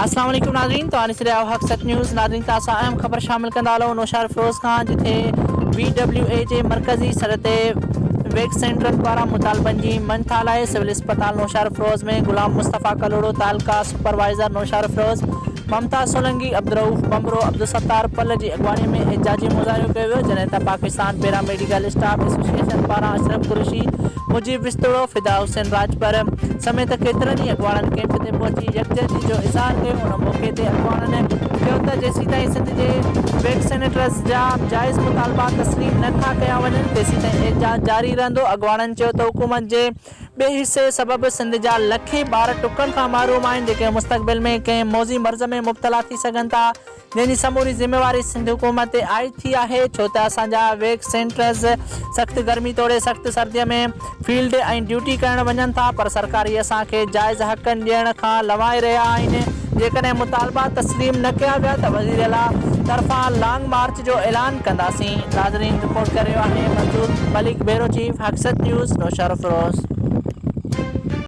अस्सलाम वालेकुम नाज़रीन, तो आने से रहा हक़ सच न्यूज़। नाज़रीन तासा अहम ख़बर शामिल कंदा हलो। नौशाद फिरोज़ खान जिथे BWA जे मरकज़ी सरते वेक सेंटर पारां मुतालबनि जी मंथाल आहे। सिविल अस्पताल नौशाद फिरोज़ में गुलाम मुस्तफ़ा कलोड़ो, तालका सुपरवाइज़र नौशाद फिरोज़, ममता सोलंकी, अब्दुरऊफ़ बमरो, अब्दुलसत्तार पल जी अॻवानी में एहजाजी मुज़ाहिरो कयो वियो। जॾहिं त पाकिस्तान पैरामेडिकल स्टाफ एसोसिएशन पारां अशरफ कुरैशी, मुजीब विस्तोड़ो, फिदा हुसैन राजपर समेत केतिरनि ई अॻवाननि कैंप ते पहुची यकजहती जो इज़हार कयो। उन मौक़े ते अॻवाननि चयो त जेसीं ताईं सिंध जे वेक सेनेटर्स जा जाइज़ मुतालबा तस्लीम नथा कया वञनि तेसीं ताईं एहजाज जारी रहंदो। अॻवाननि चयो त हुकूमत जे ॿिए हिसे सबबि सिंध जा लखे ॿार टुकनि खां महरूम आहिनि, जेके मुस्तक़बिल में कंहिं मौज़ी मर्ज़ में मुब्तला थी सघनि था, जंहिंजी समूरी ज़िम्मेवारी सिंध हुकूमत ते आइद थी आहे। छो त असांजा वेक सेंटर्स सख़्तु गर्मी तोड़े सख़्तु सर्दीअ में फील्ड ऐं ड्यूटी करणु वञनि था, पर सरकारी असांखे जाइज़ हक़नि ॾियण खां लवाए रहिया आहिनि। जेकॾहिं मुतालबा तस्लीम न कया विया त वज़ीर आला तरफ़ां लॉन्ग मार्च जो ऐलान कंदासीं। नाज़रीन, रिपोर्ट करे रहियो आहे मंजूर मलिक, ब्यूरो चीफ, हक़ सच न्यूज़, नौशाद फिरोज़।